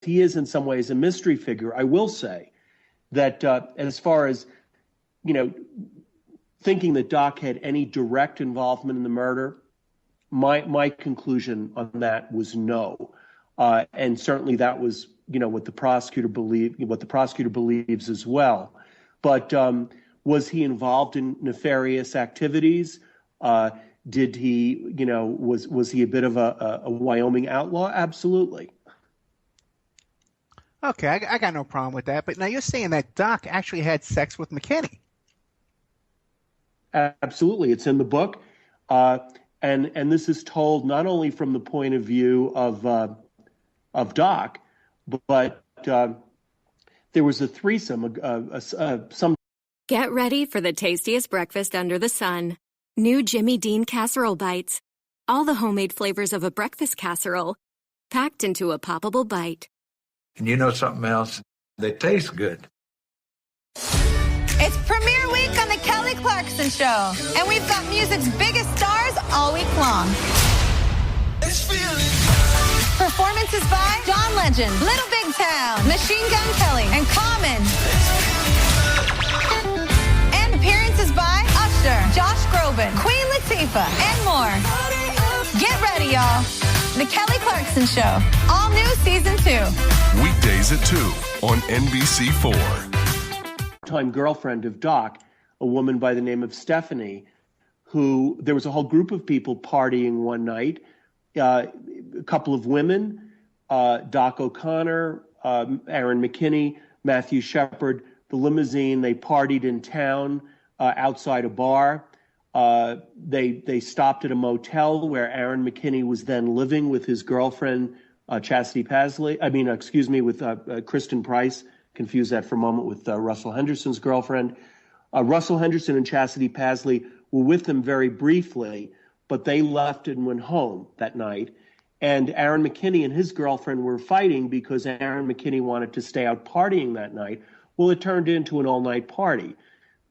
he is in some ways a mystery figure, I will say that as far as, thinking that Doc had any direct involvement in the murder, my conclusion on that was no. And certainly that was, what the prosecutor believes as well. But was he involved in nefarious activities? Did he, was he a bit of a Wyoming outlaw? Absolutely. Okay, I got no problem with that. But now you're saying that Doc actually had sex with McKinney. Absolutely. It's in the book. And this is told not only from the point of view of Doc, but there was a threesome. Get ready for the tastiest breakfast under the sun. New Jimmy Dean casserole bites. All the homemade flavors of a breakfast casserole, packed into a poppable bite. And you know something else? They taste good. It's premiere week on The Kelly Clarkson Show, and we've got music's biggest stars all week long. Performances by John Legend, Little Big Town, Machine Gun Kelly, and Common. And appearances by Usher, Josh Groban, Queen Latifah, and more. Get ready, y'all. The Kelly Clarkson Show, all new season 2. Weekdays at 2 on NBC4. Time girlfriend of Doc, a woman by the name of Stephanie, who there was a whole group of people partying one night. A couple of women, Doc O'Connor, Aaron McKinney, Matthew Shepard, the limousine. They partied in town outside a bar. They stopped at a motel where Aaron McKinney was then living with his girlfriend, Kristen Price. Confuse that for a moment with Russell Henderson's girlfriend. Russell Henderson and Chastity Pasley were with them very briefly, but they left and went home that night. And Aaron McKinney and his girlfriend were fighting because Aaron McKinney wanted to stay out partying that night. Well, it turned into an all-night party.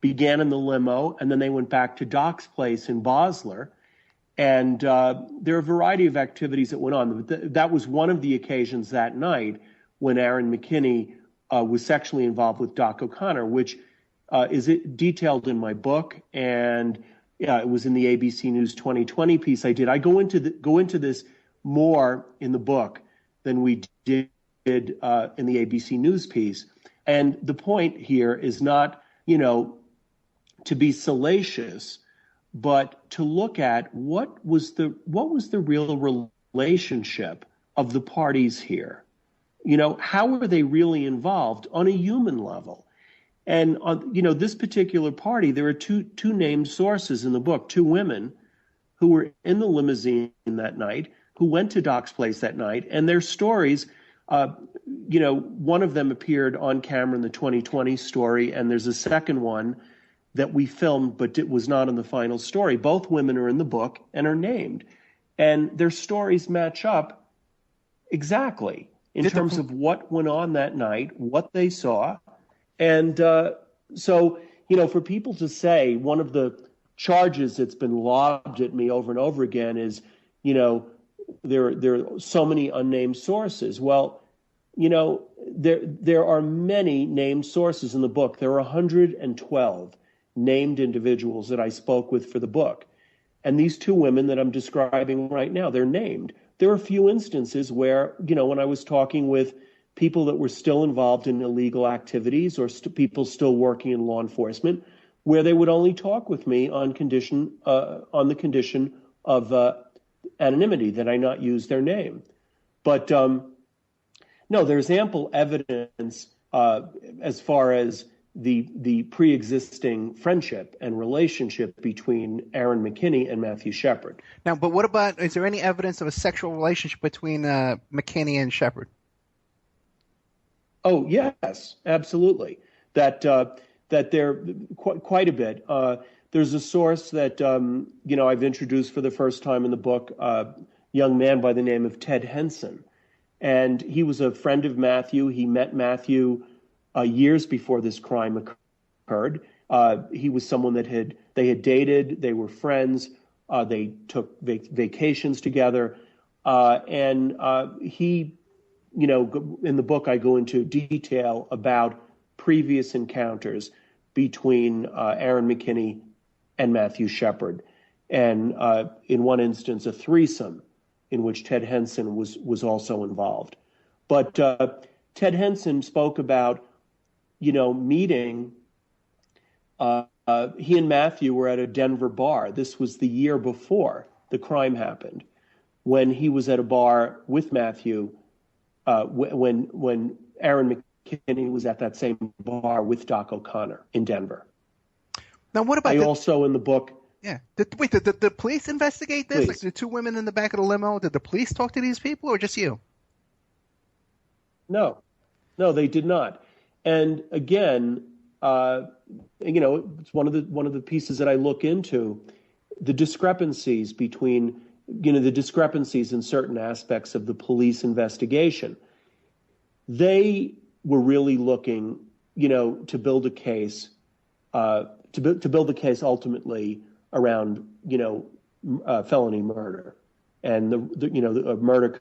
Began in the limo, and then they went back to Doc's place in Bosler. And there are a variety of activities that went on. That was one of the occasions that night when Aaron McKinney was sexually involved with Doc O'Connor, which is detailed in my book, and it was in the ABC News 2020 piece I did. I go into this more in the book than we did in the ABC News piece. And the point here is not, to be salacious, but to look at what was the real relationship of the parties here. How were they really involved on a human level? And on, this particular party, there are two named sources in the book, two women who were in the limousine that night, who went to Doc's place that night, and their stories, one of them appeared on camera in the 2020 story, and there's a second one that we filmed, but it was not in the final story. Both women are in the book and are named, and their stories match up exactly in terms of what went on that night, what they saw. And so, for people to say one of the charges that's been lobbed at me over and over again is, there are so many unnamed sources. Well, there are many named sources in the book. There are 112 named individuals that I spoke with for the book. And these two women that I'm describing right now, they're named. There are a few instances where, when I was talking with people that were still involved in illegal activities or people still working in law enforcement, where they would only talk with me on the condition of anonymity, that I not use their name. But no, there's ample evidence as far as the pre-existing friendship and relationship between Aaron McKinney and Matthew Shepard. Now, but what about, is there any evidence of a sexual relationship between McKinney and Shepard? Oh, yes, absolutely. That there quite a bit. There's a source that, I've introduced for the first time in the book, a young man by the name of Ted Henson. And he was a friend of Matthew. He met Matthew years before this crime occurred. He was someone that they had dated, they were friends, they took vacations together, and he in the book, I go into detail about previous encounters between Aaron McKinney and Matthew Shepard. And in one instance, a threesome in which Ted Henson was also involved. But Ted Henson spoke about, meeting. He and Matthew were at a Denver bar. This was the year before the crime happened, when he was at a bar with Matthew, when Aaron McKinney was at that same bar with Doc O'Connor in Denver. Now, what about also in the book? Yeah. Did the police investigate this? Please. Like the two women in the back of the limo? Did the police talk to these people, or just you? No, they did not. And again, it's one of the pieces that I look into, the discrepancies between, the discrepancies in certain aspects of the police investigation. They were really looking, to build a case, to build a case ultimately around, felony murder, and the murder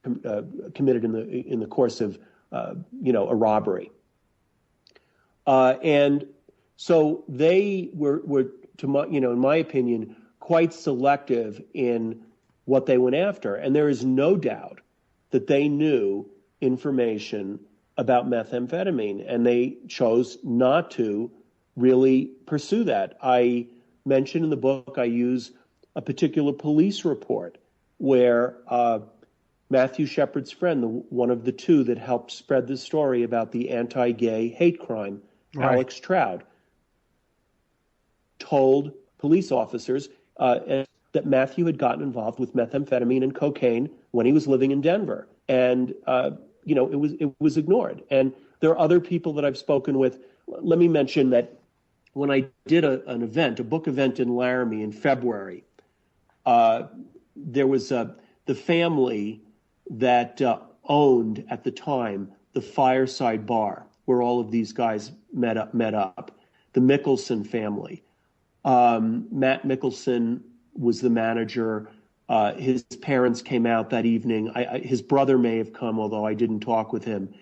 committed in the course of, a robbery. And so they were in my opinion, quite selective in what they went after. And there is no doubt that they knew information about methamphetamine, and they chose not to really pursue that. I mentioned in the book, I use a particular police report where Matthew Shepard's friend, one of the two that helped spread the story about the anti-gay hate crime, right, Alex Stroud, told police officers that Matthew had gotten involved with methamphetamine and cocaine when he was living in Denver. And, it was ignored. And there are other people that I've spoken with. Let me mention that when I did a book event in Laramie in February, there was the family that owned at the time the Fireside Bar, where all of these guys met up. The Mickelson family. Matt Mickelson was the manager. His parents came out that evening. His brother may have come, although I didn't talk with him.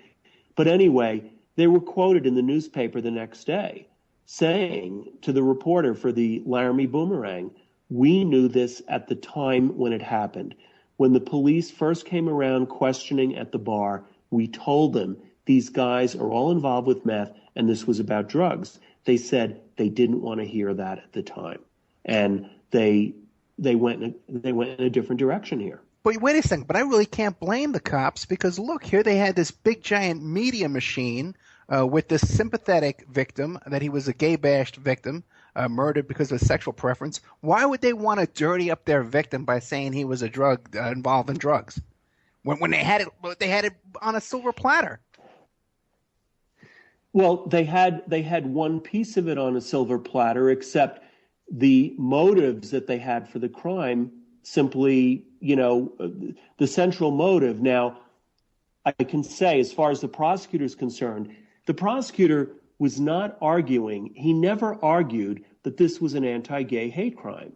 But anyway, they were quoted in the newspaper the next day saying to the reporter for the Laramie Boomerang, "We knew this at the time when it happened. When the police first came around questioning at the bar, we told them these guys are all involved with meth and this was about drugs." They said they didn't want to hear that at the time, and they went in a different direction here. But wait a second, but I really can't blame the cops, because look, here they had this big giant media machine with this sympathetic victim, that he was a gay-bashed victim, murdered because of sexual preference. Why would they want to dirty up their victim by saying he was a drug involved in drugs when they had it on a silver platter? Well, they had one piece of it on a silver platter, except the motives that they had for the crime simply, the central motive. Now, I can say, as far as the prosecutor is concerned, the prosecutor was not arguing. He never argued that this was an anti-gay hate crime.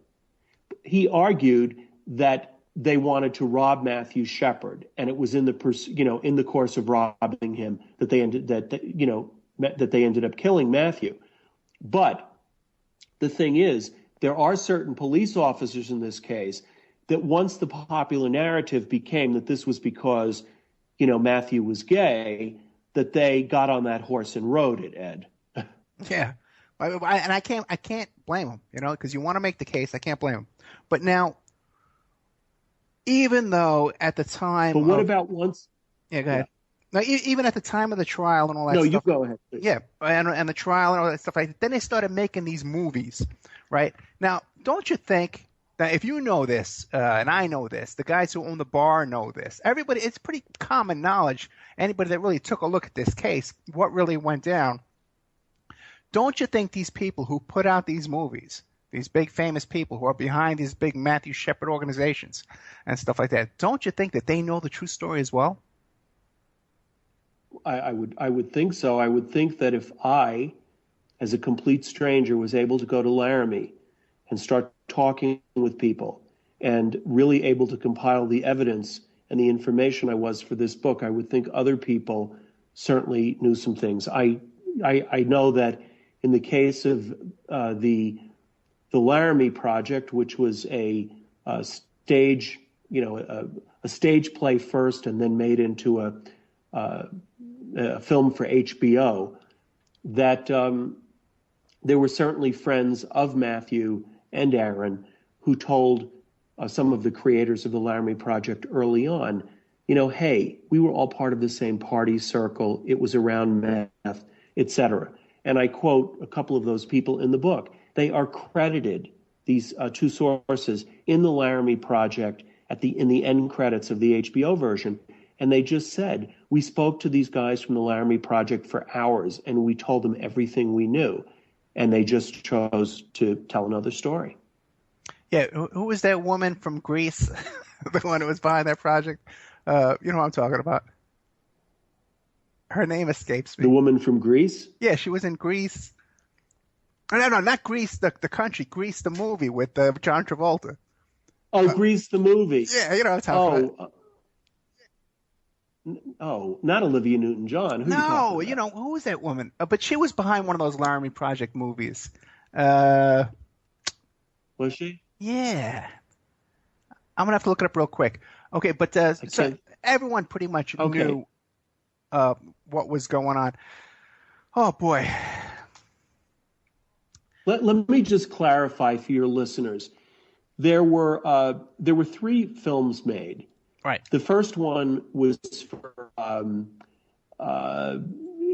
He argued that they wanted to rob Matthew Shepard, and it was in the course of robbing him that they ended up killing Matthew. But the thing is, there are certain police officers in this case that once the popular narrative became that this was because, Matthew was gay, that they got on that horse and rode it, Ed. Yeah. And I can't blame them, because you want to make the case. I can't blame them. But now, even though at the time... But what about once... Yeah, go ahead. Now, even at the time of the trial and all that stuff... No, you go ahead, please. Yeah, and the trial and all that stuff like that, then they started making these movies, right? Now, don't you think that if you know this, and I know this, the guys who own the bar know this, everybody, it's pretty common knowledge, anybody that really took a look at this case, what really went down, don't you think these people who put out these movies, these big famous people who are behind these big Matthew Shepard organizations and stuff like that, don't you think that they know the true story as well? I would think so. I would think that if I, as a complete stranger, was able to go to Laramie and start talking with people and really able to compile the evidence and the information I was for this book, I would think other people certainly knew some things. I know that in the case of the Laramie Project, which was a stage, a stage play first and then made into a film for HBO, that there were certainly friends of Matthew and Aaron who told some of the creators of the Laramie Project early on, hey, we were all part of the same party circle. It was around meth, etc. And I quote a couple of those people in the book. They are credited, these two sources, in the Laramie Project in the end credits of the HBO version. And they just said, we spoke to these guys from the Laramie Project for hours, and we told them everything we knew. And they just chose to tell another story. Yeah, who was that woman from Greece, the one who was behind that project? You know what I'm talking about. Her name escapes me. The woman from Greece? Yeah, she was in Greece. No, not Greece, the country. Greece, the movie with John Travolta. Oh, Grease the movie. Yeah, you know what I'm talking about. Not Olivia Newton-John. No, who was that woman? But she was behind one of those Laramie Project movies. Was she? Yeah. I'm going to have to look it up real quick. Okay, but so everyone pretty much knew what was going on. Oh, boy. Let me just clarify for your listeners. There were 3 films made. Right. The first one was for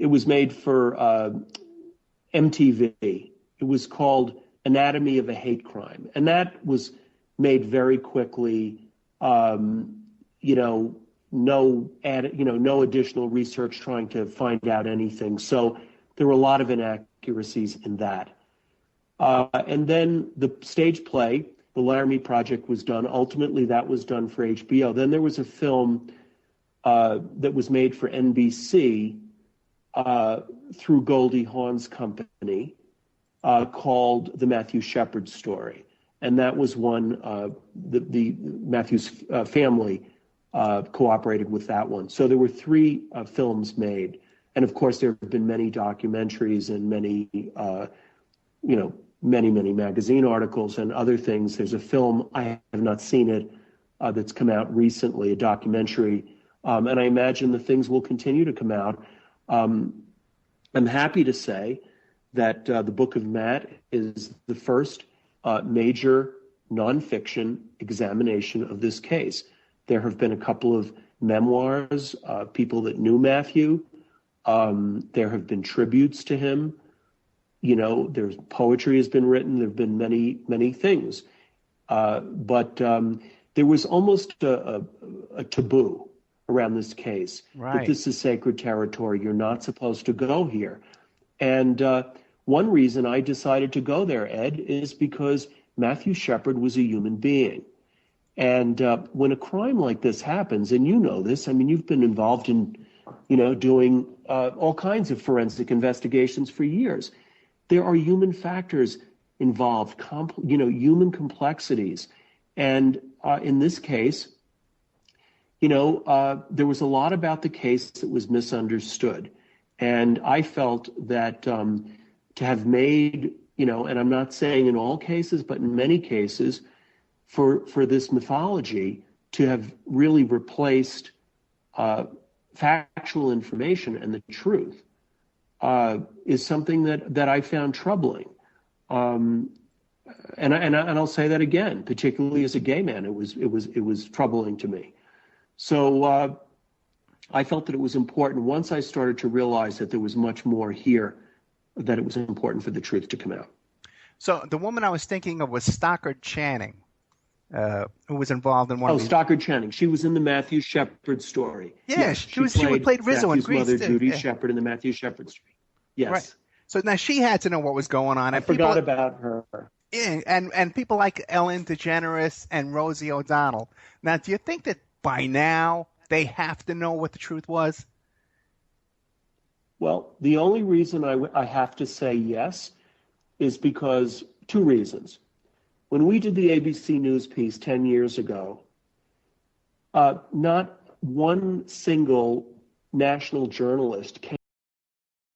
it was made for MTV. It was called Anatomy of a Hate Crime, and that was made very quickly. No additional research trying to find out anything. So there were a lot of inaccuracies in that. And then the stage play, The Laramie Project, was done. Ultimately, that was done for HBO. Then there was a film that was made for NBC through Goldie Hawn's company called The Matthew Shepard Story. And that was one, the Matthew's family cooperated with that one. So there were 3 films made. And of course, there have been many documentaries and many, many magazine articles and other things. There's a film, I have not seen it, that's come out recently, a documentary. And I imagine the things will continue to come out. I'm happy to say that the Book of Matt is the first major nonfiction examination of this case. There have been a couple of memoirs, people that knew Matthew. There have been tributes to him. There's poetry has been written. There have been many things. But there was almost a taboo around this case. Right. That this is sacred territory. You're not supposed to go here. And one reason I decided to go there, Ed, is because Matthew Shepard was a human being. And when a crime like this happens, and you know this, I mean, you've been involved in, doing all kinds of forensic investigations for years. There are human factors involved, human complexities. And in this case, there was a lot about the case that was misunderstood. And I felt that to have made, and I'm not saying in all cases, but in many cases, for this mythology to have really replaced factual information and the truth is something that I found troubling. And I'll say that again, particularly as a gay man, it was troubling to me. So I felt that it was important once I started to realize that there was much more here, that it was important for the truth to come out. So the woman I was thinking of was Stockard Channing, who was involved in one of these. Stockard Channing. She was in the Matthew Shepard Story. Yeah, yes, she played Rizzo in Grease, mother, too. Judy Yeah. Shepard, in the Matthew Shepard Story. Yes. Right. So now she had to know what was going on. I forgot about her. Yeah, and people like Ellen DeGeneres and Rosie O'Donnell. Now, do you think that by now they have to know what the truth was? Well, the only reason I have to say yes is because 2 reasons. When we did the ABC News piece 10 years ago, not one single national journalist came